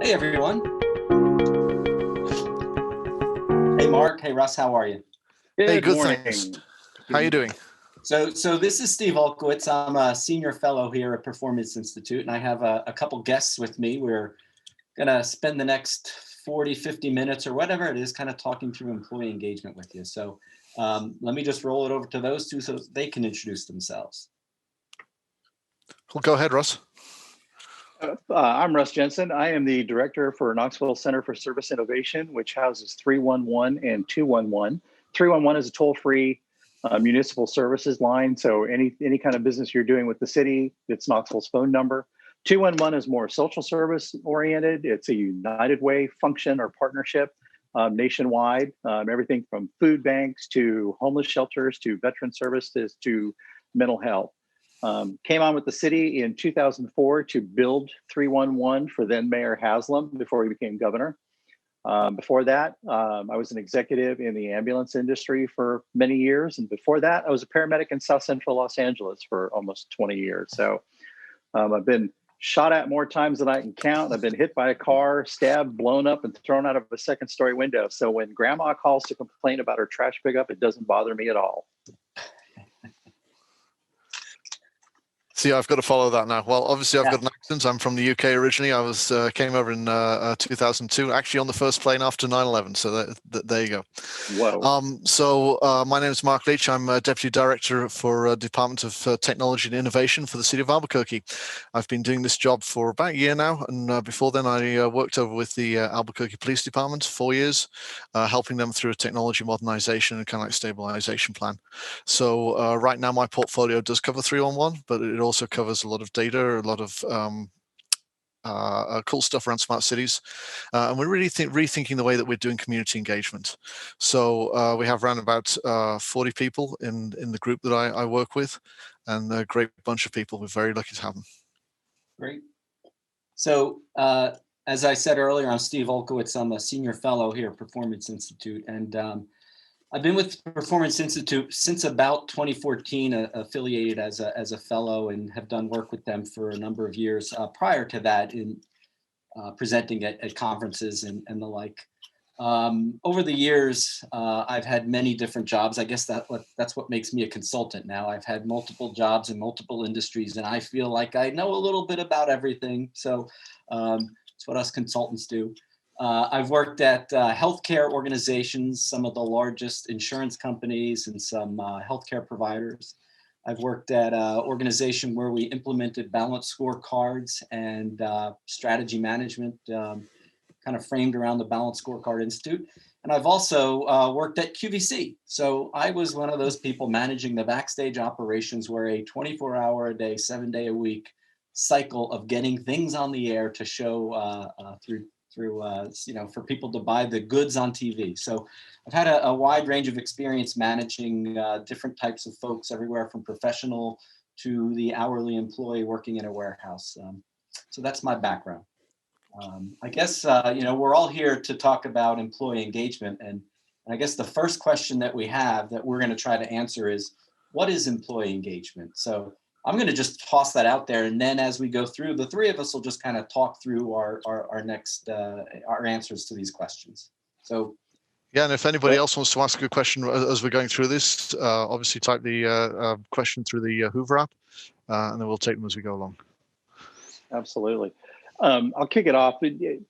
Hey everyone. Hey Mark. Hey Russ. How are you? Hey, good morning. thanks. How you doing? So this is Steve Olkewics. I'm a senior fellow here at Performance Institute, and I have a couple guests with me. We're gonna spend the next 40, 50 minutes or whatever it is kind of talking through employee engagement with you. So let me just roll it over to those two so they can introduce themselves. Well, go ahead, Russ. I'm Russ Jensen. I am the director for Knoxville Center for Service Innovation, which houses 311 and 211. 311 is a toll-free municipal services line. So any kind of business you're doing with the city, it's Knoxville's phone number. 211 is more social service oriented. It's a United Way function or partnership nationwide. Everything from food banks to homeless shelters to veteran services to mental health. Came on with the city in 2004 to build 311 for then Mayor Haslam before he became governor. Before that, I was an executive in the ambulance industry for many years. And before that, I was a paramedic in South Central Los Angeles for almost 20 years. So I've been shot at more times than I can count. I've been hit by a car, stabbed, blown up, and thrown out of a second-story window. So when grandma calls to complain about her trash pickup, it doesn't bother me at all. See, I've got to follow that now. Well, obviously, I've got an accent. I'm from the UK originally. I came over in 2002, actually on the first plane after 9/11. So there you go. Whoa. So my name is Mark Leech. I'm Deputy Director for Department of Technology and Innovation for the City of Albuquerque. I've been doing this job for about a year now. And before then, I worked over with the Albuquerque Police Department 4 years, helping them through a technology modernization and kind of like stabilization plan. So right now, my portfolio does cover 311, but it also covers a lot of data, a lot of cool stuff around smart cities, and we're really rethinking the way that we're doing community engagement. So we have around about 40 people in the group that I work with, and a great bunch of people. We're very lucky to have them. Great. So as I said earlier, I'm Steve Olkewics. I'm a senior fellow here at Performance Institute, and I've been with Performance Institute since about 2014, affiliated as a fellow, and have done work with them for a number of years. Prior to that, in presenting at conferences and the like. Over the years, I've had many different jobs. I guess that's what makes me a consultant now. I've had multiple jobs in multiple industries, and I feel like I know a little bit about everything. So it's what us consultants do. I've worked at healthcare organizations, some of the largest insurance companies and some healthcare providers. I've worked at an organization where we implemented balanced scorecards and strategy management, kind of framed around the Balanced Scorecard Institute. And I've also worked at QVC. So I was one of those people managing the backstage operations where a 24-hour-a-day, 7-day a week cycle of getting things on the air to show through for people to buy the goods on TV. So I've had a wide range of experience managing different types of folks, everywhere from professional to the hourly employee working in a warehouse. So that's my background. I guess, we're all here to talk about employee engagement. And I guess the first question that we have that we're going to try to answer is, what is employee engagement? So I'm going to just toss that out there, and then as we go through, the three of us will just kind of talk through our answers to these questions. So, yeah, and if anybody else wants to ask a question as we're going through this, obviously type the question through the Hoover app, and then we'll take them as we go along. Absolutely. I'll kick it off.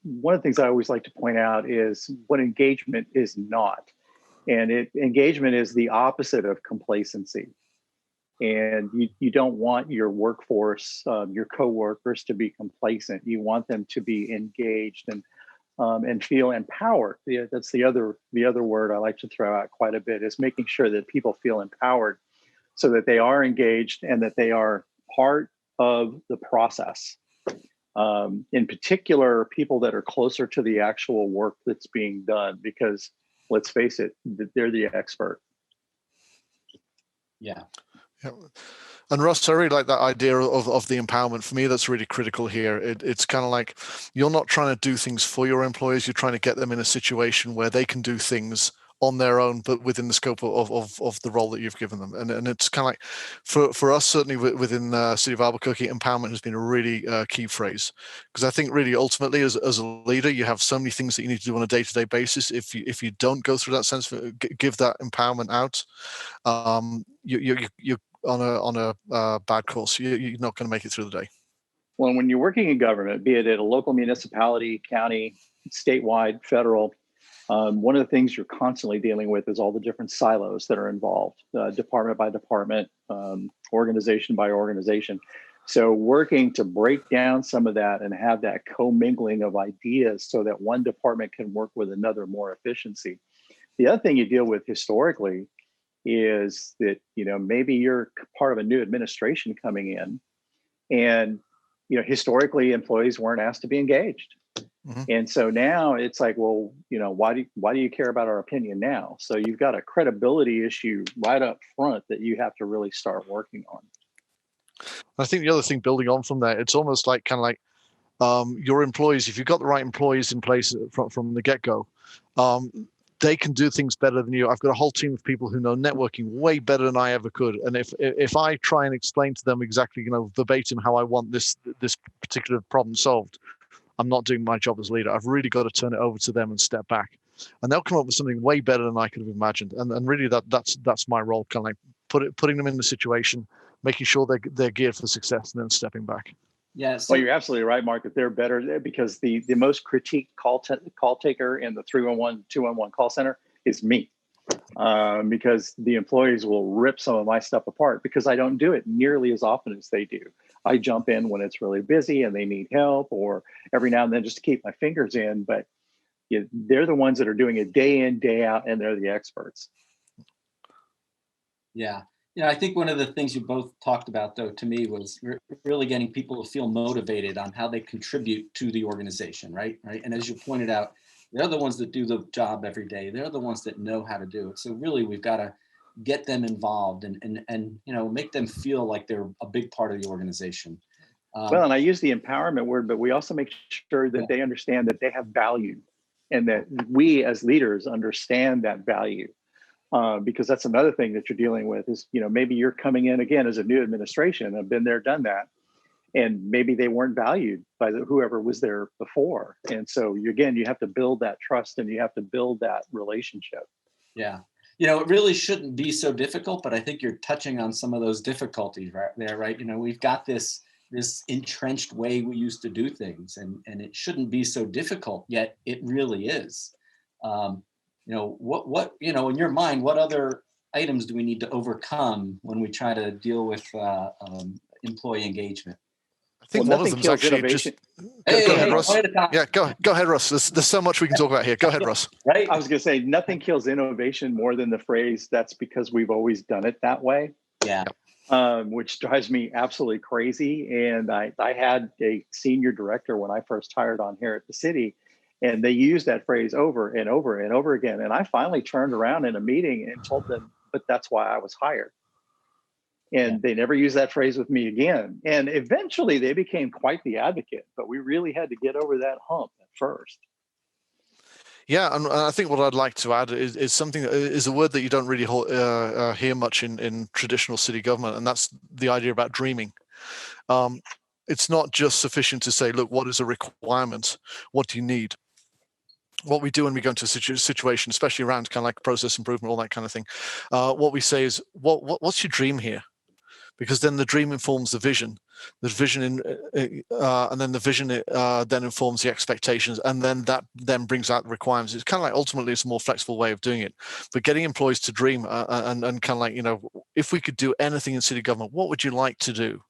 One of the things I always like to point out is what engagement is not, and engagement is the opposite of complacency. And you don't want your workforce, your coworkers, to be complacent. You want them to be engaged and feel empowered. Yeah, that's the other word I like to throw out quite a bit, is making sure that people feel empowered, so that they are engaged and that they are part of the process. In particular, people that are closer to the actual work that's being done, because let's face it, they're the expert. Yeah. Yeah. And Russ, I really like that idea of the empowerment. For me, that's really critical here. It's kind of like, you're not trying to do things for your employees. You're trying to get them in a situation where they can do things on their own, but within the scope of the role that you've given them. And it's kind of like, for us, certainly within the City of Albuquerque, empowerment has been a really key phrase, because I think really ultimately as a leader, you have so many things that you need to do on a day-to-day basis. If you don't go through that sense of give that empowerment out, you're on a bad course. You're not going to make it through the day. Well, when you're working in government, be it at a local municipality, county, statewide, federal, one of the things you're constantly dealing with is all the different silos that are involved, department by department, organization by organization. So working to break down some of that and have that commingling of ideas so that one department can work with another more efficiency. The other thing you deal with historically is that, maybe you're part of a new administration coming in, and historically employees weren't asked to be engaged. Mm-hmm. And so now it's like, well, why do you care about our opinion now? So you've got a credibility issue right up front that you have to really start working on. I think the other thing, building on from that, it's almost like your employees, if you've got the right employees in place from the get-go, they can do things better than you. I've got a whole team of people who know networking way better than I ever could. And if I try and explain to them exactly, verbatim how I want this particular problem solved, I'm not doing my job as leader. I've really got to turn it over to them and step back. And they'll come up with something way better than I could have imagined. And really that's my role, kind of like putting them in the situation, making sure they're geared for success, and then stepping back. Yeah. Well, you're absolutely right, Mark, that they're better, because the most critiqued call taker in the 311, 211 call center is me, because the employees will rip some of my stuff apart because I don't do it nearly as often as they do. I jump in when it's really busy and they need help, or every now and then just to keep my fingers in. But they're the ones that are doing it day in, day out, and they're the experts. Yeah. I think one of the things you both talked about, though, to me, was really getting people to feel motivated on how they contribute to the organization, right? And as you pointed out, they're the ones that do the job every day. They're the ones that know how to do it. So really, we've got to get them involved and make them feel like they're a big part of the organization. Well, and I use the empowerment word, but we also make sure that they understand that they have value, and that we as leaders understand that value. Because that's another thing that you're dealing with is, maybe you're coming in again as a new administration. I've been there, done that. And maybe they weren't valued by whoever was there before. And so you have to build that trust, and you have to build that relationship. Yeah. It really shouldn't be so difficult, but I think you're touching on some of those difficulties right there, right? We've got this entrenched way we used to do things, and it shouldn't be so difficult, yet it really is. What in your mind, what other items do we need to overcome when we try to deal with employee engagement? I think one of them is actually just. Go ahead, Russ. Yeah, go ahead, Russ. There's so much we can talk about here. Go ahead, Russ. Right. I was going to say, nothing kills innovation more than the phrase, "That's because we've always done it that way." Yeah. Which drives me absolutely crazy. And I had a senior director when I first hired on here at the city, and they used that phrase over and over and over again. And I finally turned around in a meeting and told them, but that's why I was hired. And they never used that phrase with me again. And eventually they became quite the advocate, but we really had to get over that hump at first. Yeah, and I think what I'd like to add is something that is a word that you don't really hear much in traditional city government, and that's the idea about dreaming. It's not just sufficient to say, look, what is a requirement? What do you need? What we do when we go into a situation, especially around kind of like process improvement, all that kind of thing, what we say is, what's your dream here? Because then the dream informs the vision, and then the vision then informs the expectations, and then that then brings out the requirements. It's kind of like, ultimately, it's a more flexible way of doing it. But getting employees to dream and kind of like, if we could do anything in city government, what would you like to do?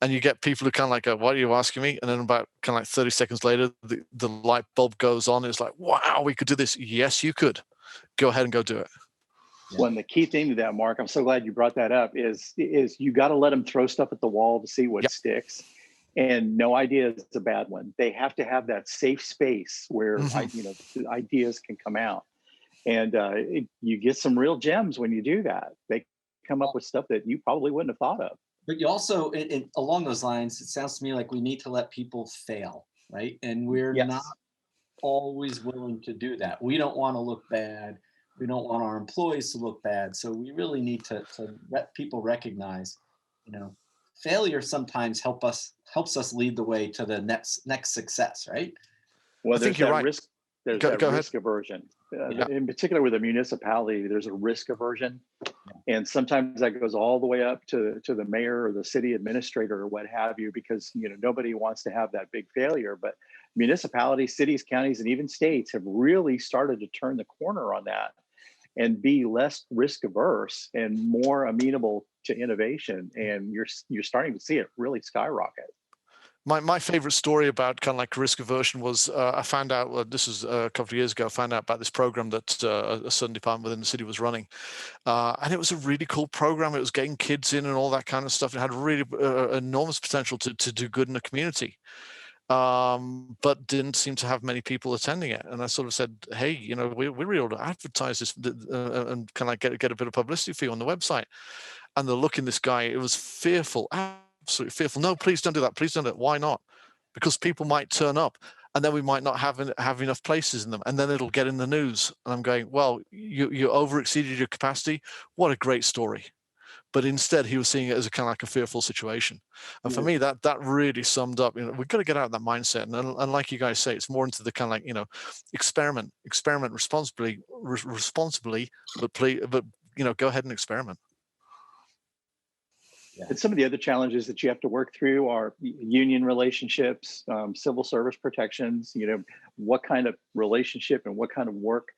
And you get people who kind of like go, "What are you asking me?" And then about kind of like 30 seconds later, the light bulb goes on. It's like, wow, we could do this. Yes, you could. Go ahead and go do it. Well, and the key thing to that, Mark, I'm so glad you brought that up, is you got to let them throw stuff at the wall to see what sticks. And no idea is a bad one. They have to have that safe space where ideas can come out. And you get some real gems when you do that. They come up with stuff that you probably wouldn't have thought of. But you also, along those lines, it sounds to me like we need to let people fail, right? And we're not always willing to do that. We don't want to look bad. We don't want our employees to look bad. So we really need to let people recognize, failure sometimes helps us lead the way to the next success, right? Well, I think you're right. There's Go that ahead. risk aversion. Yeah. In particular with a municipality, there's a risk aversion. And sometimes that goes all the way up to the mayor or the city administrator or what have you, because nobody wants to have that big failure. But municipalities, cities, counties, and even states have really started to turn the corner on that and be less risk averse and more amenable to innovation. And you're starting to see it really skyrocket. My favorite story about kind of like risk aversion was I found out, this was a couple of years ago, I found out about this program that a certain department within the city was running. And it was a really cool program. It was getting kids in and all that kind of stuff. It had really enormous potential to do good in the community. But didn't seem to have many people attending it. And I sort of said, hey, we really ought to advertise this and kind of get a bit of publicity for you on the website. And the look in this guy, it was fearful, absolutely fearful. No, please don't do that. Please don't do it. Why not? Because people might turn up and then we might not have enough places in them. And then it'll get in the news. And I'm going, well, you over exceeded your capacity. What a great story. But instead, he was seeing it as a kind of like a fearful situation. And for me, that really summed up, we've got to get out of that mindset. And like you guys say, it's more into the kind of like, experiment responsibly, but go ahead and experiment. Yeah. And some of the other challenges that you have to work through are union relationships, civil service protections, what kind of relationship and what kind of work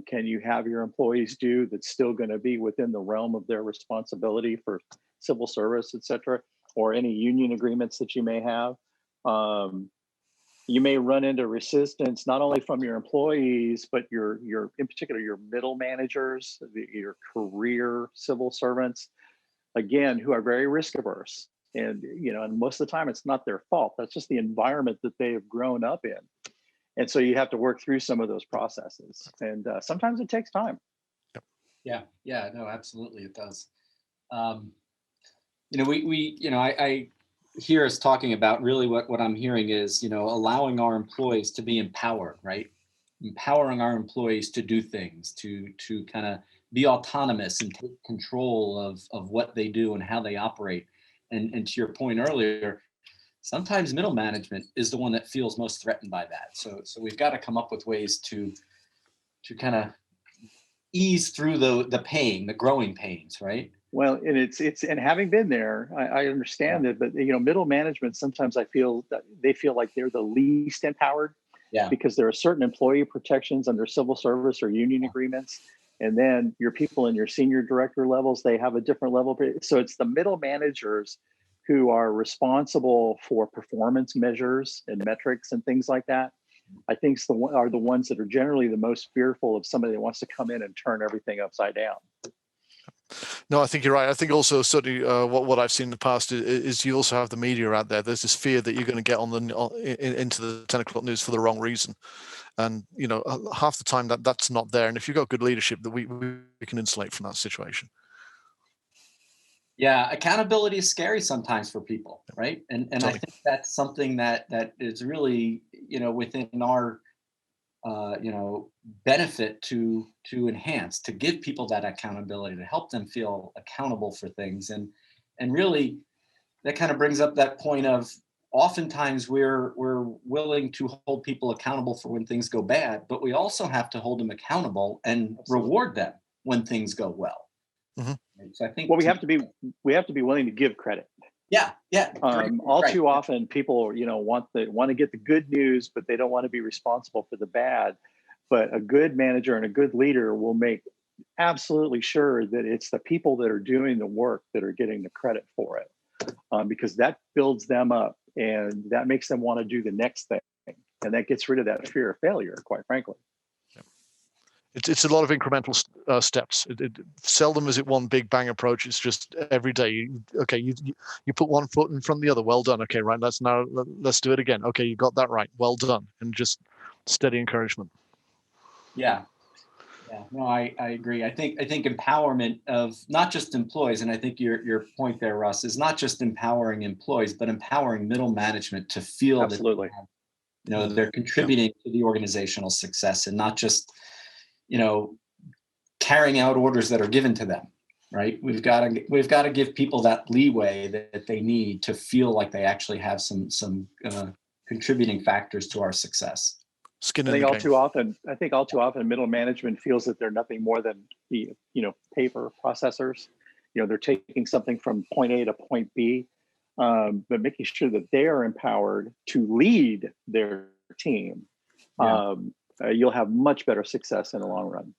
can you have your employees do that's still going to be within the realm of their responsibility for civil service, et cetera, or any union agreements that you may have. You may run into resistance not only from your employees, but your in particular your middle managers, your career civil servants, again, who are very risk averse. And and most of the time it's not their fault. That's just the environment that they have grown up in. And so you have to work through some of those processes, and sometimes it takes time. Yeah, no, absolutely, it does. I hear us talking about really what I'm hearing is, allowing our employees to be empowered, right? Empowering our employees to do things, to kind of be autonomous and take control of what they do and how they operate. And to your point earlier, sometimes middle management is the one that feels most threatened by that. So we've got to come up with ways to kind of ease through the pain, the growing pains, right? Well, and and having been there, I understand it, but middle management, sometimes I feel that they feel like they're the least empowered. Yeah. Because there are certain employee protections under civil service or union agreements. And then your people in your senior director levels, they have a different level. So it's the middle managers who are responsible for performance measures and metrics and things like that. I think are the ones that are generally the most fearful of somebody that wants to come in and turn everything upside down. No, I think you're right. I think also certainly what I've seen in the past is you also have the media out there. There's this fear that you're going to get into the 10 o'clock news for the wrong reason. And, half the time that's not there. And if you've got good leadership, that we can insulate from that situation. Yeah, accountability is scary sometimes for people, right? And totally. I think that's something that is really, within our, benefit to enhance, to give people that accountability, to help them feel accountable for things. And really, that kind of brings up that point of oftentimes we're willing to hold people accountable for when things go bad, but we also have to hold them accountable and reward them when things go well. Mm-hmm. So I think we have to be willing to give credit. Yeah. Too often people want to get the good news, but they don't want to be responsible for the bad. But a good manager and a good leader will make absolutely sure that it's the people that are doing the work that are getting the credit for it, because that builds them up and that makes them want to do the next thing, and that gets rid of that fear of failure, quite frankly. It's a lot of incremental steps. Seldom is it one big bang approach. It's just every day. You put one foot in front of the other. Well done. Okay, right. Let's do it again. Okay, you got that right. Well done. And just steady encouragement. Yeah. No, I agree. I think empowerment of not just employees, and I think your point there, Russ, is not just empowering employees, but empowering middle management to feel absolutely that they're contributing to the organizational success and not just carrying out orders that are given to them, right? We've got to give people that leeway that they need to feel like they actually have some contributing factors to our success. Skin I in think the all game. too often middle management feels that they're nothing more than the paper processors. They're taking something from point A to point B, but making sure that they are empowered to lead their team. Yeah. You'll have much better success in the long run.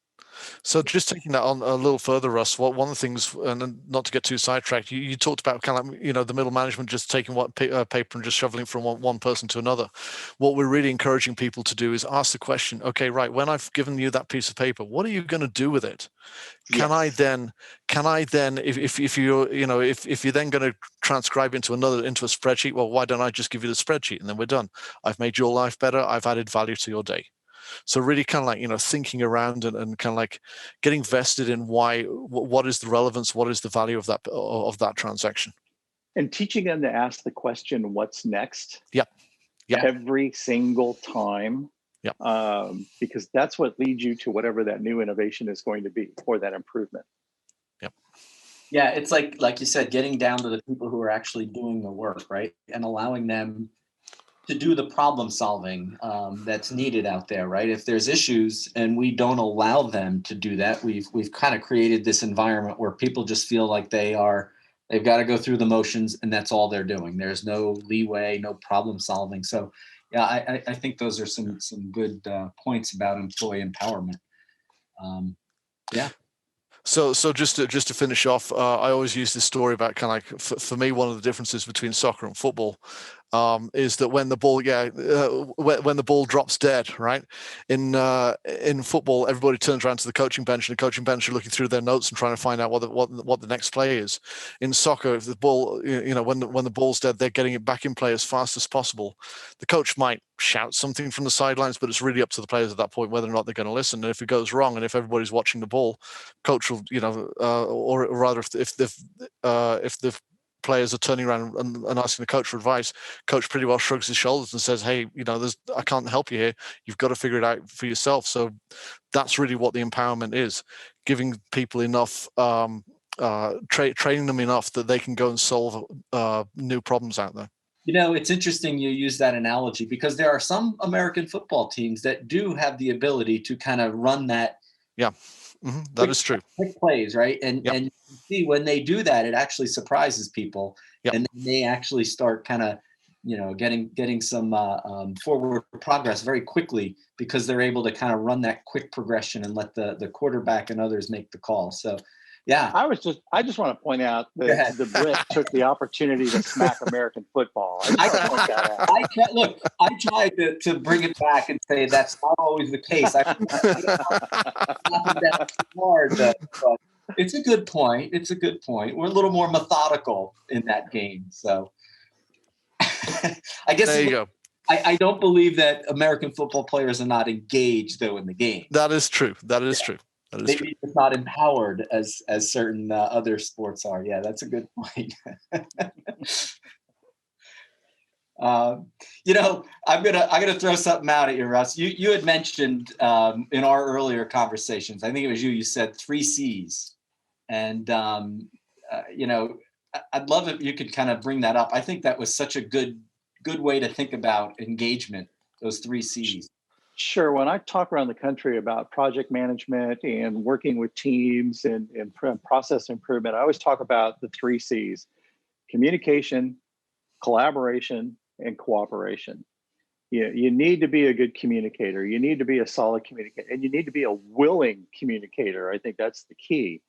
So just taking that on a little further, Russ, one of the things, and not to get too sidetracked, you talked about kind of like, the middle management just taking paper and just shoveling from one person to another. What we're really encouraging people to do is ask the question, okay, right, when I've given you that piece of paper, what are you going to do with it? Can I then, if you're then going to transcribe into a spreadsheet, well, why don't I just give you the spreadsheet and then we're done? I've made your life better. I've added value to your day. So really kind of like, thinking around and kind of like getting vested in what is the relevance, what is the value of that transaction. And teaching them to ask the question, what's next? Yeah. Every single time. Yeah. Because that's what leads you to whatever that new innovation is going to be, or that improvement. Yep. Yeah, it's like you said, getting down to the people who are actually doing the work, right? And allowing them to do the problem solving that's needed out there, right? If there's issues and we don't allow them to do that, we've kind of created this environment where people just feel like they've got to go through the motions and that's all they're doing. There's no leeway, no problem solving. So yeah, I think those are some good points about employee empowerment. Yeah. So just to finish off, I always use this story about kind of like, for me, one of the differences between soccer and football is that when the ball drops dead, right? In football, everybody turns around to the coaching bench, and the coaching bench are looking through their notes and trying to find out what the next play is. In soccer, if the ball, when the ball's dead, they're getting it back in play as fast as possible. The coach might shout something from the sidelines, but it's really up to the players at that point whether or not they're going to listen. And if it goes wrong, and if everybody's watching the ball, coach will, or rather, if the players are turning around and asking the coach for advice, coach pretty well shrugs his shoulders and says, hey, I can't help you here. You've got to figure it out for yourself. So that's really what the empowerment is, giving people enough, training them enough that they can go and solve new problems out there. It's interesting you use that analogy, because there are some American football teams that do have the ability to kind of run that. Yeah. Mm-hmm. That is true. Quick plays, right? And you see when they do that, it actually surprises people, and then they actually start kind of, getting some forward progress very quickly, because they're able to kind of run that quick progression and let the quarterback and others make the call. So, yeah. I just want to point out that the Brit took the opportunity to smack American football. I tried to bring it back and say that's not always the case. I that's hard, but it's a good point. We're a little more methodical in that game. So I guess there you go. I don't believe that American football players are not engaged, though, in the game. That is true. That is true. Maybe it's not empowered as certain other sports are. Yeah, that's a good point. I'm gonna throw something out at you, Russ. You had mentioned in our earlier conversations, I think it was you said 3 C's, and I'd love if you could kind of bring that up. I think that was such a good way to think about engagement, those 3 C's. Sure. When I talk around the country about project management and working with teams and process improvement, I always talk about the 3 C's: communication, collaboration, and cooperation. You need to be a good communicator. You need to be a solid communicator, and you need to be a willing communicator. I think that's the key.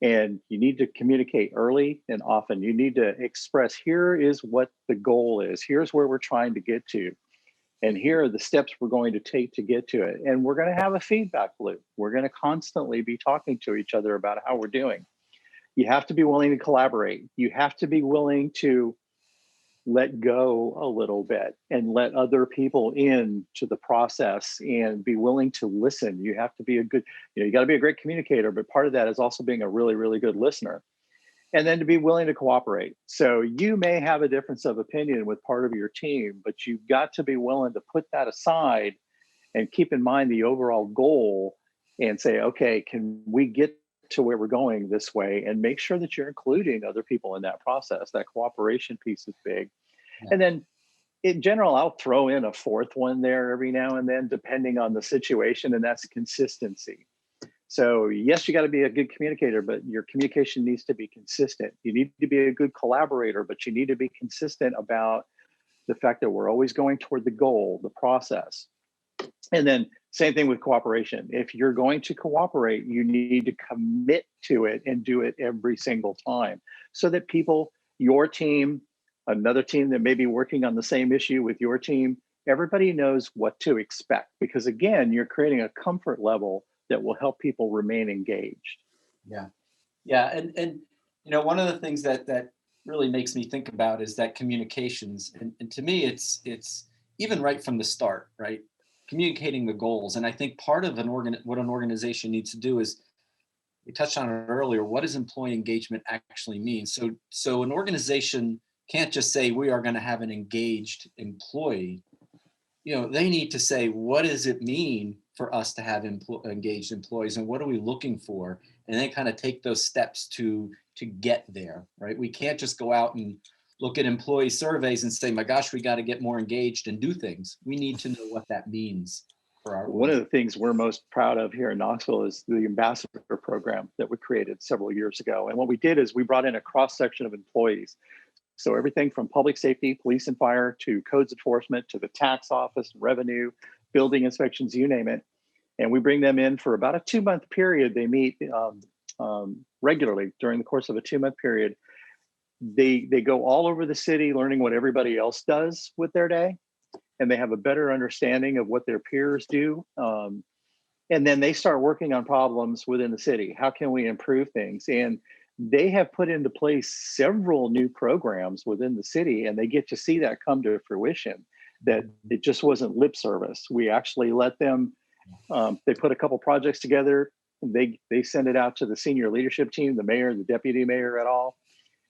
And you need to communicate early and often. You need to express, here is what the goal is. Here's where we're trying to get to. And here are the steps we're going to take to get to it. And we're going to have a feedback loop. We're going to constantly be talking to each other about how we're doing. You have to be willing to collaborate. You have to be willing to let go a little bit and let other people into the process and be willing to listen. You have to be you got to be a great communicator, but part of that is also being a really, really good listener. And then to be willing to cooperate. So you may have a difference of opinion with part of your team, but you've got to be willing to put that aside and keep in mind the overall goal and say, okay, can we get to where we're going this way, and make sure that you're including other people in that process. That cooperation piece is big. Yeah. And then in general, I'll throw in a fourth one there every now and then, depending on the situation, and that's consistency. So yes, you got to be a good communicator, but your communication needs to be consistent. You need to be a good collaborator, but you need to be consistent about the fact that we're always going toward the goal, the process. And then same thing with cooperation. If you're going to cooperate, you need to commit to it and do it every single time, so that people, your team, another team that may be working on the same issue with your team, everybody knows what to expect. Because again, you're creating a comfort level that will help people remain engaged. Yeah. Yeah. And one of the things that really makes me think about is that communications. And to me, it's even right from the start, right? Communicating the goals. And I think part of what an organization needs to do is, we touched on it earlier, what does employee engagement actually mean? So an organization can't just say we are going to have an engaged employee. They need to say, what does it mean for us to have engaged employees, and what are we looking for? And then kind of take those steps to get there, right? We can't just go out and look at employee surveys and say, my gosh, we got to get more engaged and do things. We need to know what that means for our One of the things we're most proud of here in Knoxville is the ambassador program that we created several years ago. And what we did is we brought in a cross section of employees. So everything from public safety, police and fire, to codes enforcement, to the tax office, revenue, building inspections, you name it. And we bring them in for about a 2-month period. They meet regularly during the course of a 2-month period. They go all over the city learning what everybody else does with their day, and they have a better understanding of what their peers do. And then they start working on problems within the city. How can we improve things? And they have put into place several new programs within the city, and they get to see that come to fruition, that it just wasn't lip service. We actually let them, they put a couple projects together. They send it out to the senior leadership team, the mayor, the deputy mayor et al.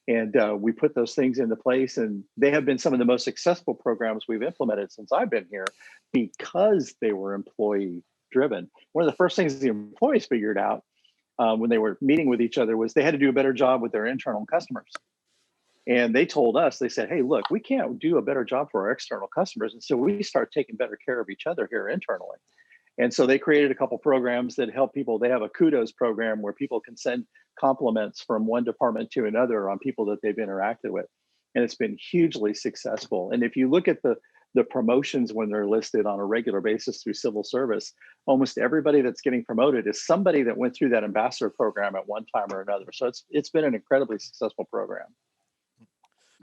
And we put those things into place, and they have been some of the most successful programs we've implemented since I've been here, because they were employee driven. One of the first things the employees figured out when they were meeting with each other was they had to do a better job with their internal customers. And they told us, they said, hey, look, we can't do a better job for our external customers. And so we start taking better care of each other here internally. And so they created a couple programs that help people. They have a kudos program where people can send compliments from one department to another on people that they've interacted with. And it's been hugely successful. And if you look at the promotions when they're listed on a regular basis through civil service, almost everybody that's getting promoted is somebody that went through that ambassador program at one time or another. So it's been an incredibly successful program.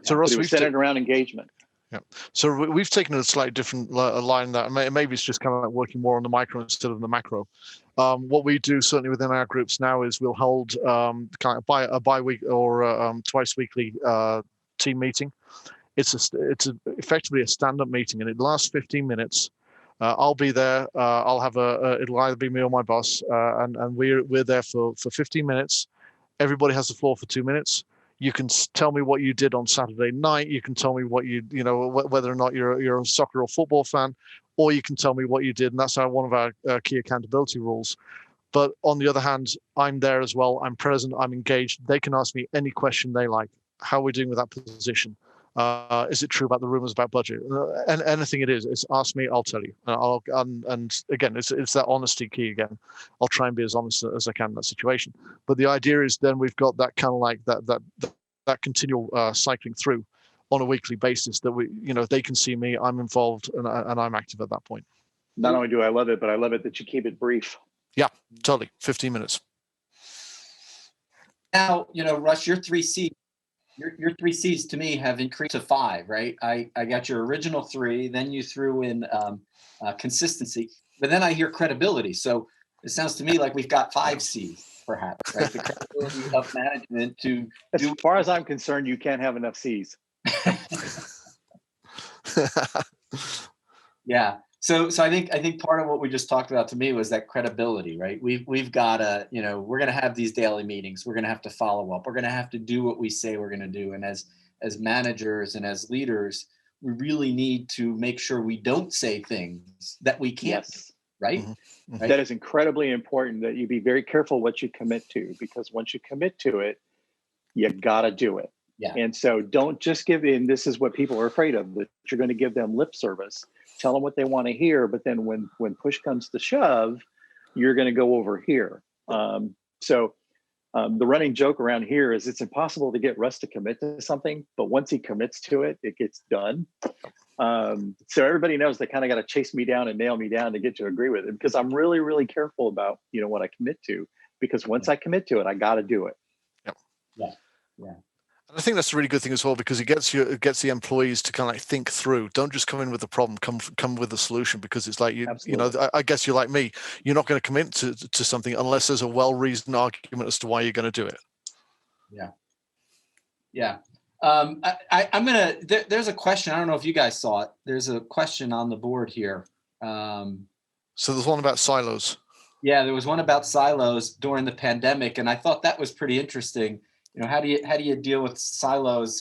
So Russ, we've centered around engagement. Yeah. So we've taken a slightly different line that maybe it's just kind of like working more on the micro instead of the macro. What we do certainly within our groups now is we'll hold kind of a bi-week or twice weekly team meeting. It's effectively a stand-up meeting, and it lasts 15 minutes. I'll be there. I'll have it'll either be me or my boss, and we're there for 15 minutes. Everybody has the floor for 2 minutes. You can tell me what you did on Saturday night. You can tell me what you know, whether or not you're a soccer or football fan, or you can tell me what you did. And that's one of our key accountability rules. But on the other hand, I'm there as well. I'm present. I'm engaged. They can ask me any question they like. How are we doing with that position? Is it true about the rumors about budget? And anything it is, it's ask me, I'll tell you. And again, it's that honesty key again. I'll try and be as honest as I can in that situation. But the idea is then we've got that kind of like that continual cycling through on a weekly basis, that they can see me, I'm involved, and I'm active at that point. Not only do I love it, but I love it that you keep it brief. Yeah, totally. 15 minutes. Now, Russ, your 3 C's. Your 3 C's to me have increased to 5, right? I got your original 3, then you threw in consistency, but then I hear credibility. So it sounds to me like we've got 5 C's, perhaps, right? The credibility of management to As far as I'm concerned, you can't have enough C's. Yeah. So I think part of what we just talked about to me was that credibility, right? We've got to, we're going to have these daily meetings. We're going to have to follow up. We're going to have to do what we say we're going to do. And as managers and as leaders, we really need to make sure we don't say things that we can't, Yes. right? Mm-hmm. Right? That is incredibly important, that you be very careful what you commit to, because once you commit to it, you got to do it. Yeah. And so don't just give in. This is what people are afraid of, that you're going to give them lip service, tell them what they want to hear. But then when push comes to shove, you're going to go over here. The running joke around here is it's impossible to get Russ to commit to something, but once he commits to it, it gets done. So everybody knows they kind of got to chase me down and nail me down to get to agree with it, because I'm really, really careful about, what I commit to, because once I commit to it, I got to do it. Yep. Yeah. Yeah. And I think that's a really good thing as well, because it gets the employees to kind of like think through. Don't just come in with the problem, come with the solution, because it's like, I guess you're like me. You're not going to commit to something unless there's a well-reasoned argument as to why you're going to do it. Yeah. Yeah. I'm going to, there's a question. I don't know if you guys saw it. There's a question on the board here. So there's one about silos. Yeah, there was one about silos during the pandemic, and I thought that was pretty interesting. How do you deal with silos,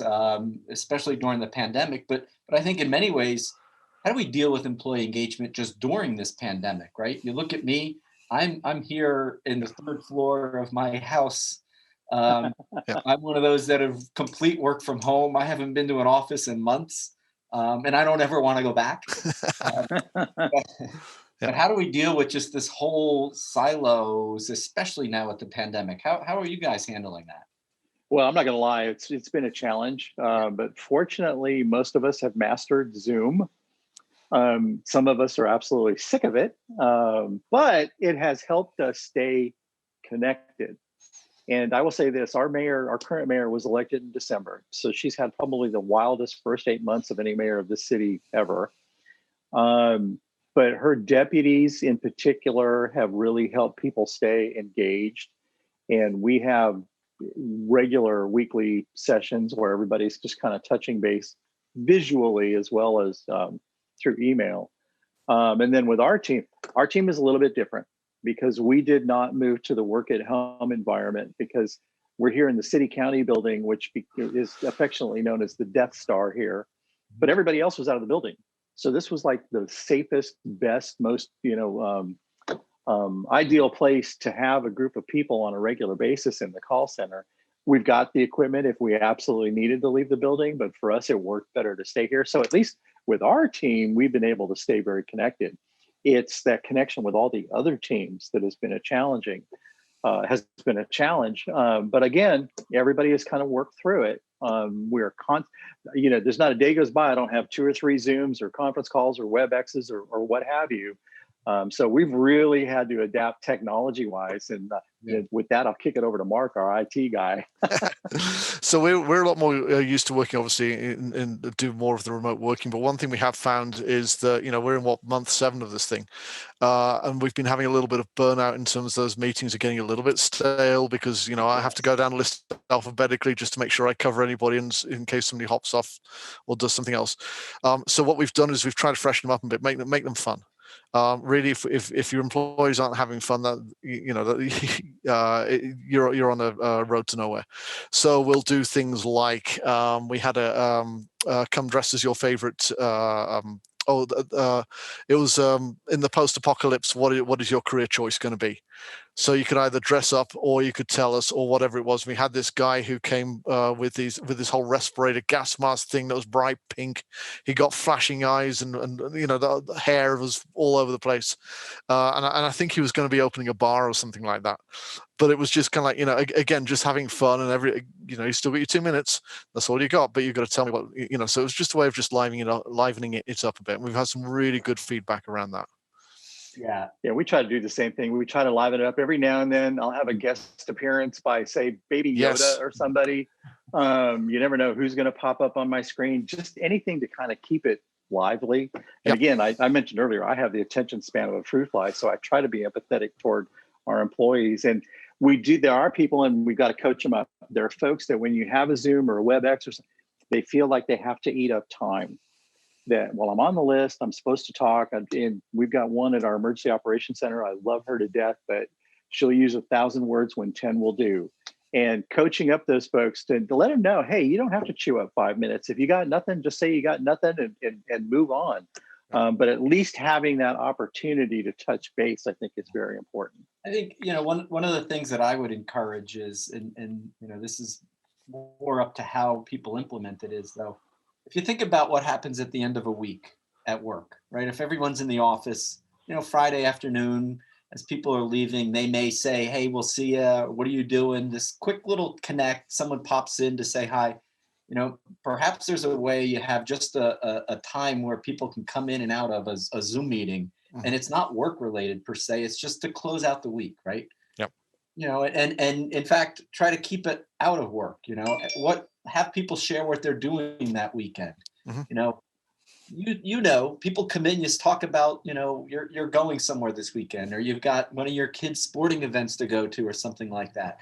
especially during the pandemic? But I think in many ways, how do we deal with employee engagement just during this pandemic, right? You look at me, I'm here in the third floor of my house. I'm one of those that have complete work from home. I haven't been to an office in months, and I don't ever want to go back. But how do we deal with just this whole silos, especially now with the pandemic? How are you guys handling that? Well, I'm not going to lie. It's been a challenge, but fortunately, most of us have mastered Zoom. Some of us are absolutely sick of it, but it has helped us stay connected. And I will say this, our current mayor was elected in December. So she's had probably the wildest first 8 months of any mayor of this city ever. But her deputies in particular have really helped people stay engaged. And we have regular weekly sessions where everybody's just kind of touching base visually as well as through email. And then with our team is a little bit different, because we did not move to the work at home environment, because we're here in the city county building, which is affectionately known as the Death Star here, but everybody else was out of the building. So this was like the safest, best, most, ideal place to have a group of people on a regular basis in the call center. We've got the equipment if we absolutely needed to leave the building, but for us, it worked better to stay here. So at least with our team, we've been able to stay very connected. It's that connection with all the other teams that has been a challenge. But again, everybody has kind of worked through it. There's not a day goes by I don't have 2 or 3 Zooms or conference calls or WebExes or what have you. So we've really had to adapt technology-wise, and with that, I'll kick it over to Mark, our IT guy. So we're a lot more used to working, obviously, and do more of the remote working. But one thing we have found is that we're in month 7 of this thing, and we've been having a little bit of burnout in terms of those meetings are getting a little bit stale, because I have to go down the list alphabetically just to make sure I cover anybody in case somebody hops off or does something else. So what we've done is we've tried to freshen them up a bit, make them fun. Really, if your employees aren't having fun, that you're on a road to nowhere. So we'll do things like we had a come dressed as your favorite. It was in the post-apocalypse. What is your career choice going to be? So you could either dress up or you could tell us, or whatever it was. We had this guy who came with this whole respirator gas mask thing that was bright pink. He got flashing eyes, and the hair was all over the place. And I think he was going to be opening a bar or something like that. But it was just kind of like, again, just having fun, and you still got your 2 minutes. That's all you got, but you've got to tell me what, so it was just a way of just livening it up a bit. And we've had some really good feedback around that. Yeah, we try to do the same thing. We try to liven it up every now and then. I'll have a guest appearance by, say, Baby Yoda or somebody. You never know who's going to pop up on my screen. Just anything to kind of keep it lively. And again, I mentioned earlier, I have the attention span of a fruit fly, so I try to be empathetic toward our employees. And there are people, and we've got to coach them up. There are folks that when you have a Zoom or a WebEx or something, they feel like they have to eat up time. That while I'm on the list, I'm supposed to talk. And we've got one at our emergency operations center. I love her to death, but she'll use 1,000 words when 10 will do. And coaching up those folks to let them know, hey, you don't have to chew up 5 minutes. If you got nothing, just say you got nothing and move on. But at least having that opportunity to touch base, I think, is very important. I think, one of the things that I would encourage is, and this is more up to how people implement it, is though, if you think about what happens at the end of a week at work, right? If everyone's in the office, Friday afternoon, as people are leaving, they may say, "Hey, we'll see ya. What are you doing?" This quick little connect, someone pops in to say hi. Perhaps there's a way you have just a time where people can come in and out of a Zoom meeting, and it's not work related per se. It's just to close out the week, right? Yep. And in fact, try to keep it out of work. Have people share what they're doing that weekend. People come in, you talk about, you're going somewhere this weekend, or you've got one of your kids' sporting events to go to, or something like that.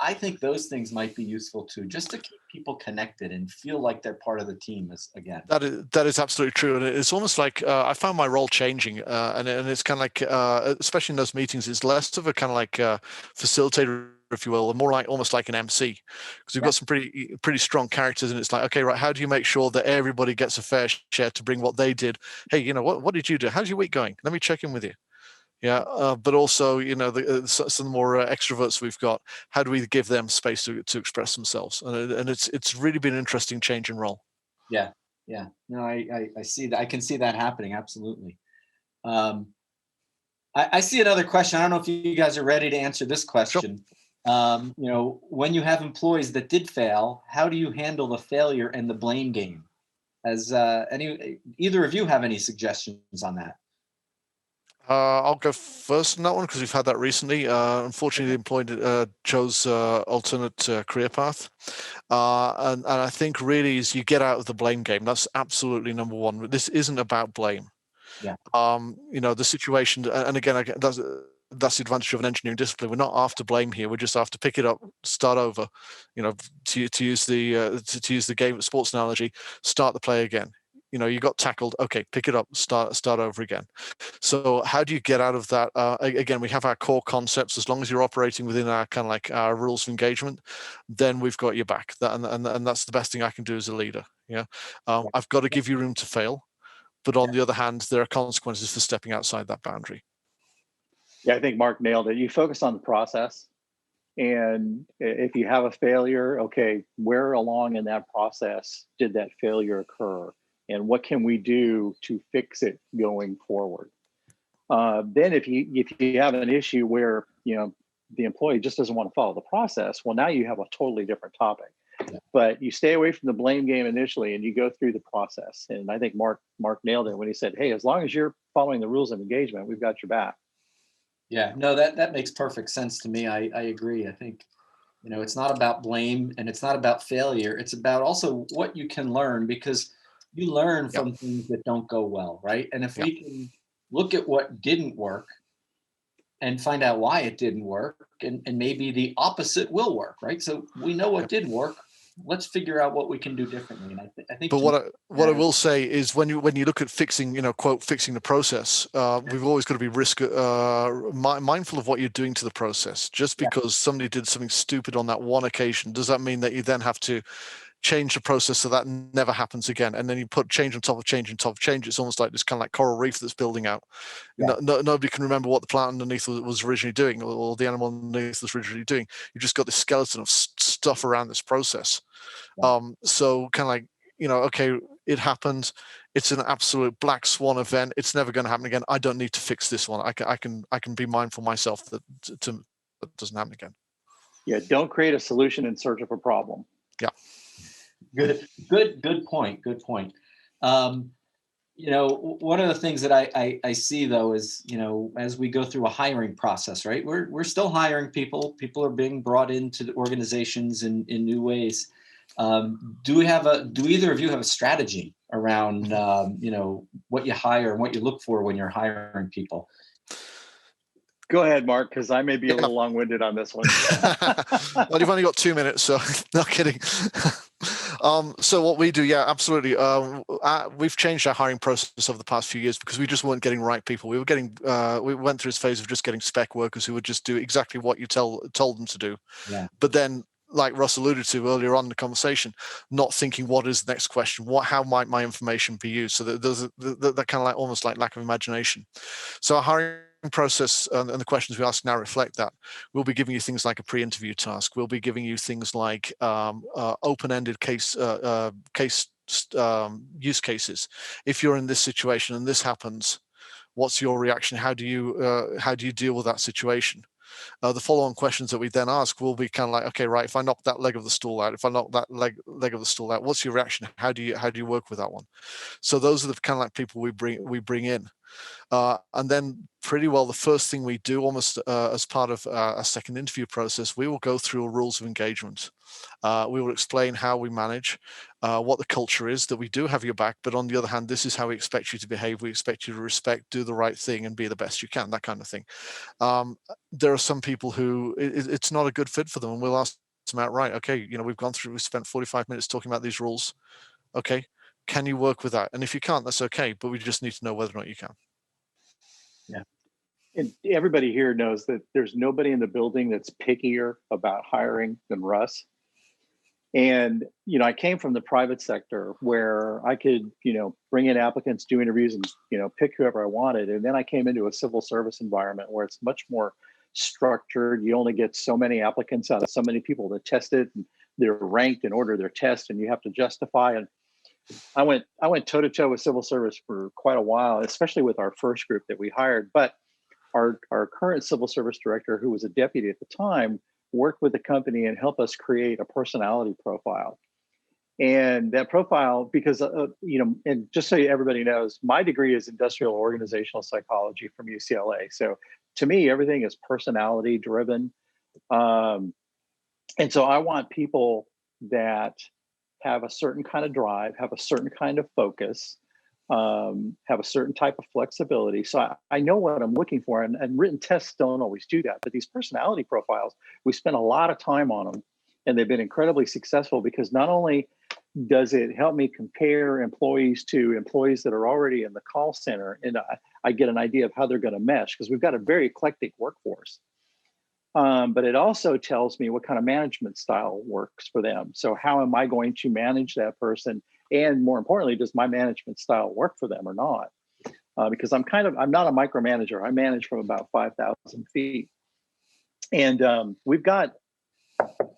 I think those things might be useful too, just to keep people connected and feel like they're part of the team again. That is absolutely true, and it's almost like I found my role changing, and it's kind of like, especially in those meetings, it's less of a kind of like facilitator, if you will, and more like almost like an MC, because we've got some pretty strong characters, and it's like, okay, right, how do you make sure that everybody gets a fair share to bring what they did? Hey, what did you do? How's your week going? Let me check in with you. Yeah, but also, some more extroverts we've got. How do we give them space to express themselves? And it's really been an interesting change in role. Yeah. No, I see that. I can see that happening. Absolutely. I see another question. I don't know if you guys are ready to answer this question. Sure. When you have employees that did fail, how do you handle the failure and the blame game? Has either of you have any suggestions on that? I'll go first on that one because we've had that recently. Unfortunately, the employee chose alternate career path, and I think really is you get out of the blame game. That's absolutely number one. This isn't about blame. Yeah. The situation, and again, that's the advantage of an engineering discipline. We're not after blame here. We're just after pick it up, start over. To use the game sports analogy, start the play again. You got tackled. Okay, pick it up, start over again. So how do you get out of that? Again, we have our core concepts. As long as you're operating within our kind of like our rules of engagement, then we've got your back. And that's the best thing I can do as a leader. Yeah, I've got to give you room to fail, but on the other hand, there are consequences for stepping outside that boundary. Yeah, I think Mark nailed it. You focus on the process, and if you have a failure, okay, where along in that process did that failure occur? And what can we do to fix it going forward? Then if you have an issue where the employee just doesn't want to follow the process, well, now you have a totally different topic. Yeah. But you stay away from the blame game initially, and you go through the process. And I think Mark nailed it when he said, "Hey, as long as you're following the rules of engagement, we've got your back." Yeah, no, that makes perfect sense to me. I agree. I think it's not about blame and it's not about failure. It's about also what you can learn, because you learn from things that don't go well, right? And if we can look at what didn't work and find out why it didn't work, and maybe the opposite will work, right? So we know what did work. Let's figure out what we can do differently. And I think. But what I will say is when you look at fixing, quote, fixing the process, we've always got to be mindful of what you're doing to the process. Just because somebody did something stupid on that one occasion, does that mean that you then have to change the process so that never happens again? And then you put change on top of change on top of change. It's almost like this kind of like coral reef that's building out. Nobody can remember what the plant underneath was originally doing, or the animal underneath was originally doing. You've just got this skeleton of stuff around this process. So kind of like, okay, it happened. It's an absolute black swan event. It's never going to happen again. I don't need to fix this one. I can be mindful myself that it doesn't happen again. Yeah, don't create a solution in search of a problem. Yeah. Good point. One of the things that I see though is, as we go through a hiring process, right? We're still hiring people. People are being brought into the organizations in new ways. Do either of you have a strategy around, what you hire and what you look for when you're hiring people? Go ahead, Mark, because I may be a little long-winded on this one. Well, you've only got 2 minutes, so not kidding. So what we do, absolutely. We've changed our hiring process over the past few years because we just weren't getting right people. We went through this phase of just getting spec workers who would just do exactly what you told them to do. Yeah. But then like Russ alluded to earlier on in the conversation, not thinking what is the next question, how might my information be used, so that there's that kind of like almost like lack of imagination. So our hiring process and the questions we ask now reflect that. We'll be giving you things like a pre-interview task. We'll be giving you things like open-ended case use cases. If you're in this situation and this happens, what's your reaction? How do you deal with that situation? The follow-on questions that we then ask will be kind of like, okay, right, if I knock that leg of the stool out, if I knock that leg of the stool out, what's your reaction? How do you work with that one? So those are the kind of like people we bring in. And then pretty well the first thing we do, almost as part of a second interview process, we will go through rules of engagement. We will explain how we manage, what the culture is, that we do have your back, but on the other hand, this is how we expect you to behave. We expect you to respect, do the right thing, and be the best you can, that kind of thing. There are some people who it's not a good fit for them, and we'll ask them outright, okay, we've spent 45 minutes talking about these rules. Okay, can you work with that? And if you can't, that's okay, but we just need to know whether or not you can. Yeah. And everybody here knows that there's nobody in the building that's pickier about hiring than Russ. And, I came from the private sector where I could, bring in applicants, do interviews and, pick whoever I wanted. And then I came into a civil service environment where it's much more structured. You only get so many applicants out of so many people to test it. And they're ranked in order their test and you have to justify. And I went toe to toe with civil service for quite a while, especially with our first group that we hired. But our current civil service director, who was a deputy at the time, worked with the company and helped us create a personality profile. And that profile, because, and just so everybody knows, my degree is industrial organizational psychology from UCLA. So to me, everything is personality driven. And so I want people that have a certain kind of drive, have a certain kind of focus, have a certain type of flexibility. So I know what I'm looking for, and written tests don't always do that. But these personality profiles, we spend a lot of time on them, and they've been incredibly successful because not only does it help me compare employees to employees that are already in the call center, and I get an idea of how they're going to mesh because we've got a very eclectic workforce. But it also tells me what kind of management style works for them. So how am I going to manage that person? And more importantly, does my management style work for them or not? Because I'm not a micromanager. I manage from about 5,000 feet. And we've got,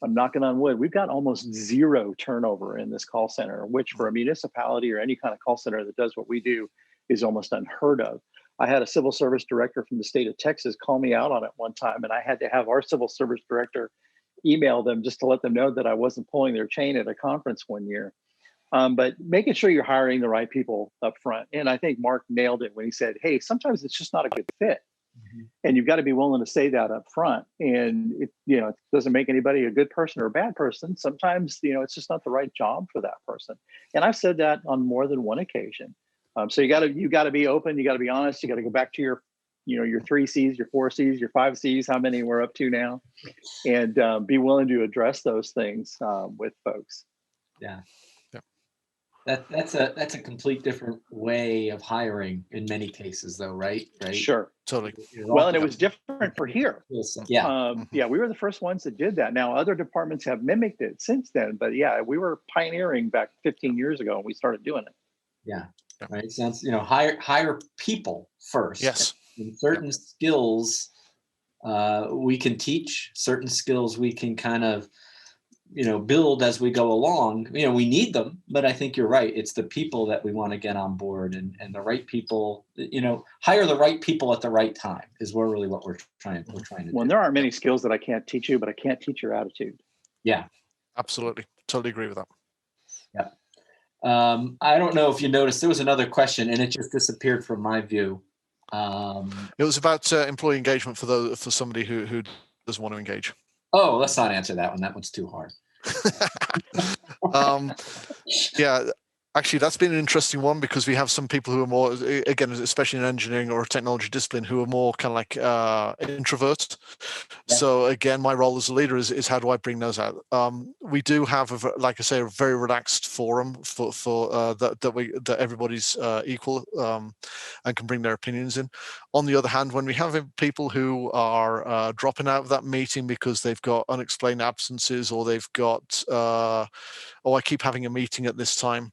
I'm knocking on wood, we've got almost zero turnover in this call center, which for a municipality or any kind of call center that does what we do is almost unheard of. I had a civil service director from the state of Texas call me out on it one time, and I had to have our civil service director email them just to let them know that I wasn't pulling their chain at a conference one year. But making sure you're hiring the right people up front. And I think Mark nailed it when he said, hey, sometimes it's just not a good fit. Mm-hmm. And you've got to be willing to say that up front. And it doesn't make anybody a good person or a bad person. Sometimes, it's just not the right job for that person. And I've said that on more than one occasion. So you got to be open. You got to be honest. You got to go back to your 3 C's, your 4 C's, your 5 C's, how many we're up to now, and be willing to address those things with folks. Yeah. That's a complete different way of hiring in many cases, though, right? Sure, totally. Well, and it was different for here. Yeah, we were the first ones that did that. Now, other departments have mimicked it since then, but yeah, we were pioneering back 15 years ago, and we started doing it. Yeah, right. Sounds hire people first. Yes. And certain skills we can teach. Certain skills we can kind of build as we go along. We need them, but I think you're right. It's the people that we want to get on board, and the right people, hire the right people at the right time is really what we're trying to do. Well, there aren't many skills that I can't teach you, but I can't teach your attitude. Yeah. Absolutely. Totally agree with that. Yeah. I don't know if you noticed, there was another question and it just disappeared from my view. It was about employee engagement for somebody who doesn't want to engage. Oh, let's not answer that one. That one's too hard. Yeah, Actually, that's been an interesting one because we have some people who are more, again, especially in engineering or a technology discipline, who are more kind of like introverts. Yeah. So again, my role as a leader is how do I bring those out? We do have, like I say, a very relaxed forum for that everybody's equal and can bring their opinions in. On the other hand, when we have people who are dropping out of that meeting because they've got unexplained absences, or they've got, oh, I keep having a meeting at this time.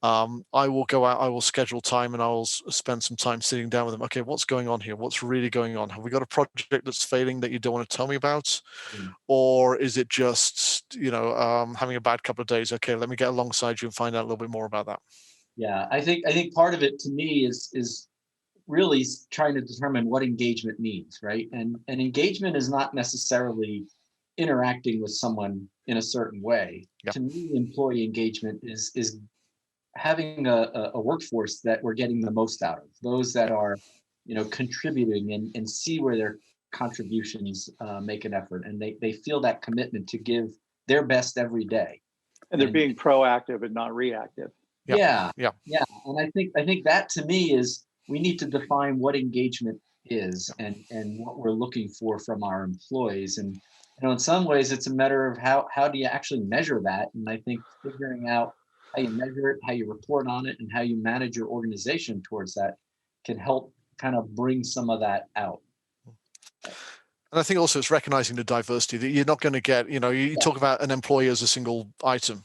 I will go out, I will schedule time, and I will spend some time sitting down with them. Okay, what's going on here? What's really going on? Have we got a project that's failing that you don't want to tell me about? Mm. Or is it just, having a bad couple of days? Okay, let me get alongside you and find out a little bit more about that. Yeah, I think part of it to me is really trying to determine what engagement means, right? And engagement is not necessarily interacting with someone in a certain way. Yeah. To me, employee engagement is having a workforce that we're getting the most out of, those that are, contributing and see where their contributions make an effort, and they feel that commitment to give their best every day. And they're being proactive and not reactive. Yeah. Yeah. And I think that to me is, we need to define what engagement is and what we're looking for from our employees. And in some ways it's a matter of how do you actually measure that? And I think figuring out how you measure it, how you report on it, and how you manage your organization towards that can help kind of bring some of that out. And I think also it's recognizing the diversity that you're not going to get, you talk about an employee as a single item.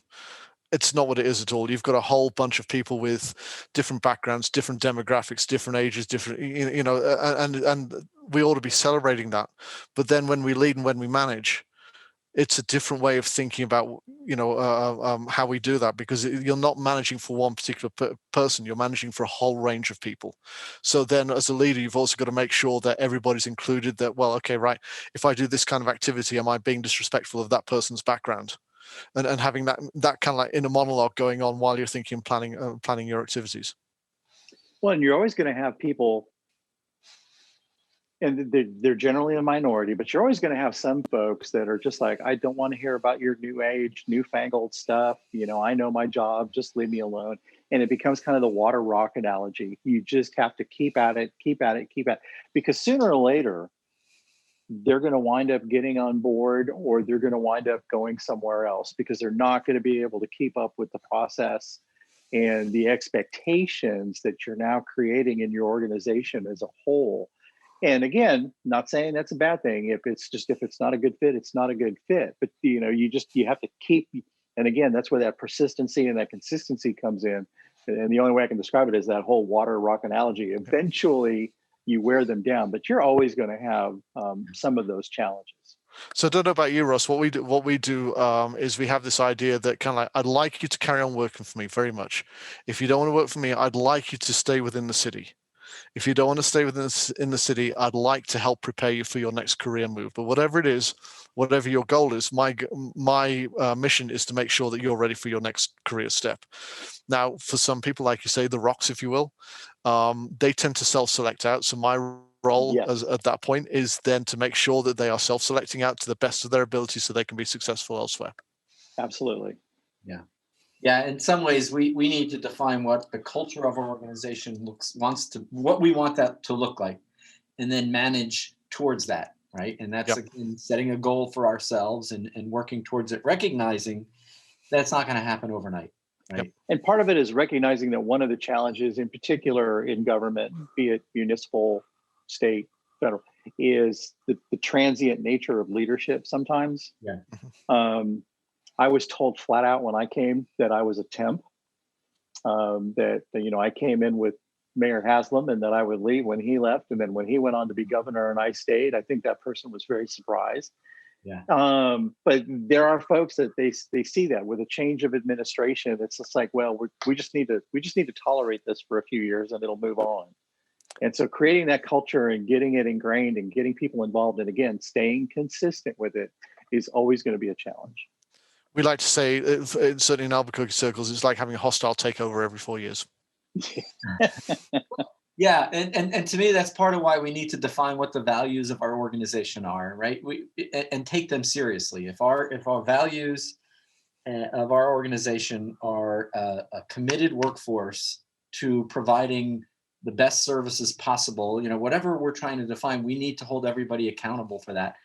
It's not what it is at all. You've got a whole bunch of people with different backgrounds, different demographics, different ages, different, and we ought to be celebrating that. But then when we lead and when we manage, it's a different way of thinking about, how we do that, because you're not managing for one particular person, you're managing for a whole range of people. So then as a leader, you've also got to make sure that everybody's included, that, well, okay, right, if I do this kind of activity, am I being disrespectful of that person's background? And having that kind of like inner monologue going on while you're thinking and planning your activities. Well, and you're always going to have people, and they're generally a minority, but you're always going to have some folks that are just like, I don't want to hear about your new age, newfangled stuff. I know my job, just leave me alone. And it becomes kind of the water rock analogy. You just have to keep at it, because sooner or later, they're going to wind up getting on board, or they're going to wind up going somewhere else, because they're not going to be able to keep up with the process and the expectations that you're now creating in your organization as a whole. And again, not saying that's a bad thing. If it's not a good fit, it's not a good fit. But you have to keep. And again, that's where that persistency and that consistency comes in. And the only way I can describe it is that whole water rock analogy. Eventually, you wear them down, but you're always going to have some of those challenges. So I don't know about you, Russ. What we do is we have this idea that kind of like, I'd like you to carry on working for me very much. If you don't want to work for me, I'd like you to stay within the city. If you don't want to stay in the city, I'd like to help prepare you for your next career move. But whatever it is, whatever your goal is, my mission is to make sure that you're ready for your next career step. Now, for some people, like you say, the rocks, if you will, they tend to self-select out. So my role at that point is then to make sure that they are self-selecting out to the best of their ability so they can be successful elsewhere. Absolutely. Yeah, in some ways, we need to define what the culture of our organization what we want that to look like, and then manage towards that, right? And that's again, setting a goal for ourselves and working towards it, recognizing that's not going to happen overnight, right? And part of it is recognizing that one of the challenges, in particular in government, be it municipal, state, federal, is the transient nature of leadership sometimes. I was told flat out when I came that I was a temp, that I came in with Mayor Haslam and that I would leave when he left. And then when he went on to be governor and I stayed, I think that person was very surprised. But there are folks that they see that with a change of administration, it's just like, well, we just need to tolerate this for a few years and it'll move on. And so creating that culture and getting it ingrained and getting people involved, and again, staying consistent with it, is always going to be a challenge. We like to say, certainly in Albuquerque circles, it's like having a hostile takeover every 4 years. Yeah, and to me, that's part of why we need to define what the values of our organization are, right? And take them seriously. If our values of our organization are a committed workforce to providing the best services possible. Whatever we're trying to define, we need to hold everybody accountable for that.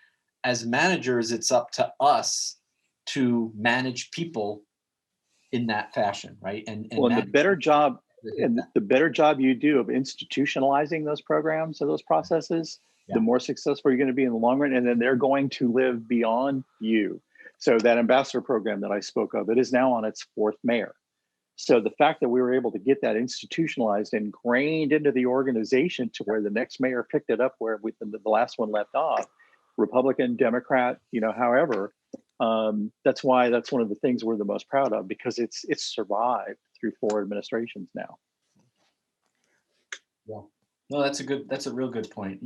As managers, it's up to us to manage people in that fashion, right? And the better job you do of institutionalizing those programs or those processes, the more successful you're going to be in the long run. And then they're going to live beyond you. So that ambassador program that I spoke of, it is now on its 4th mayor. So the fact that we were able to get that institutionalized, ingrained into the organization to where the next mayor picked it up where the last one left off, Republican, Democrat, however, that's why that's one of the things we're the most proud of, because it's survived through 4 administrations now. Yeah, no, that's a real good point.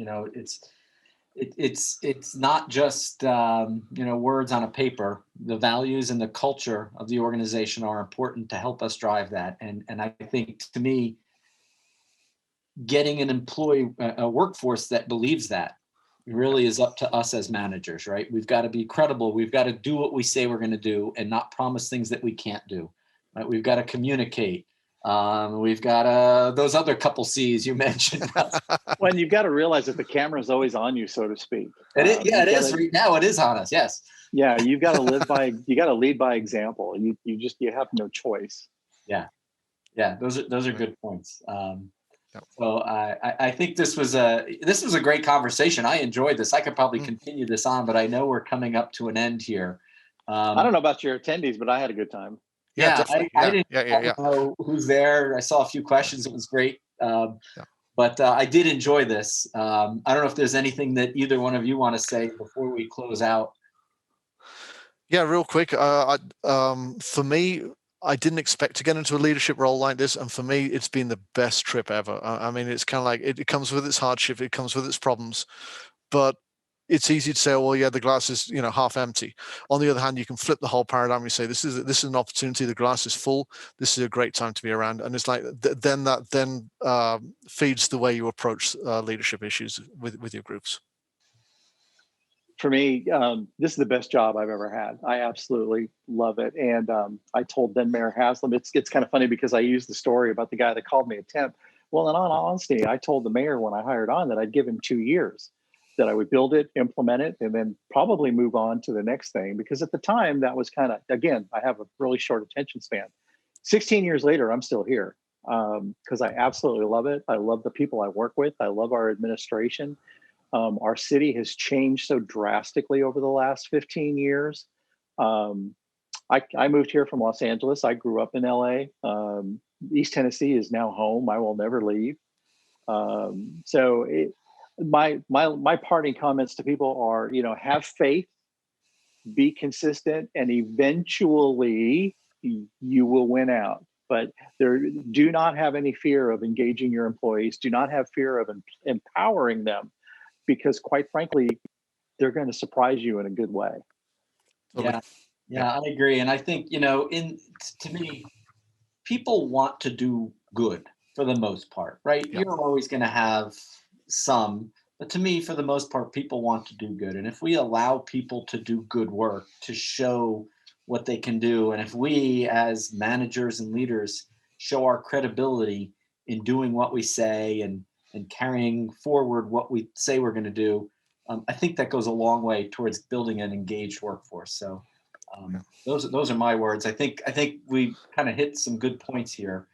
It's not just words on a paper. The values and the culture of the organization are important to help us drive that. And I think, to me, getting a workforce that believes that really is up to us as managers, right? We've got to be credible. We've got to do what we say we're going to do and not promise things that we can't do. Right? We've got to communicate. We've got those other couple C's you mentioned. Well, you've got to realize that the camera is always on you, so to speak. It is. Right now, it is on us. Yes. Yeah, you've got to lead by example. You have no choice. Yeah. Those are good points. So I think this was a great conversation. I enjoyed this. I could probably continue this on, but I know we're coming up to an end here. I don't know about your attendees, but I had a good time. I didn't know who's there. I saw a few questions. It was great. But I did enjoy this. I don't know if there's anything that either one of you want to say before we close out. Yeah, real quick. For me, I didn't expect to get into a leadership role like this. And for me, it's been the best trip ever. I mean, it's kind of like it comes with its hardship. It comes with its problems. But it's easy to say, well, yeah, the glass is half empty. On the other hand, you can flip the whole paradigm. You say, this is an opportunity. The glass is full. This is a great time to be around. And it's like then feeds the way you approach leadership issues with your groups. For me, this is the best job I've ever had. I absolutely love it. And I told then Mayor Haslam, it's kind of funny because I used the story about the guy that called me a temp. Well, in all honesty, I told the mayor when I hired on that I'd give him 2 years, that I would build it, implement it, and then probably move on to the next thing. Because at the time, that was kind of, again, I have a really short attention span. 16 years later, I'm still here because I absolutely love it. I love the people I work with. I love our administration. Our city has changed so drastically over the last 15 years. I moved here from Los Angeles. I grew up in LA. East Tennessee is now home. I will never leave. My parting comments to people are, have faith, be consistent, and eventually you will win out. But do not have any fear of engaging your employees. Do not have fear of empowering them, because quite frankly, they're going to surprise you in a good way. Yeah, I agree. And I think, to me, people want to do good for the most part, right? Yep. You're always going to have some, but to me, for the most part, people want to do good. And if we allow people to do good work, to show what they can do, and if we as managers and leaders show our credibility in doing what we say and carrying forward what we say we're going to do, I think that goes a long way towards building an engaged workforce. So those are my words. I think we kind of hit some good points here.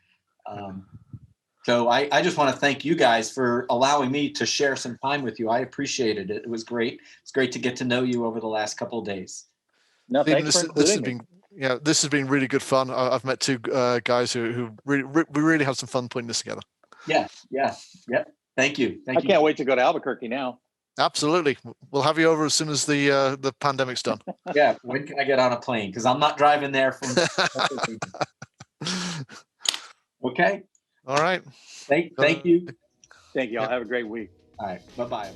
So I just want to thank you guys for allowing me to share some time with you. I appreciated it. It was great. It's great to get to know you over the last couple of days. No, thanks for including me. This has been really good fun. I've met 2 guys who really had some fun putting this together. Yeah. Thank you. I can't wait to go to Albuquerque now. Absolutely. We'll have you over as soon as the pandemic's done. Yeah. When can I get on a plane? Because I'm not driving there from. Okay. All right. Thank you. Thank you. All have a great week. All right. Bye-bye.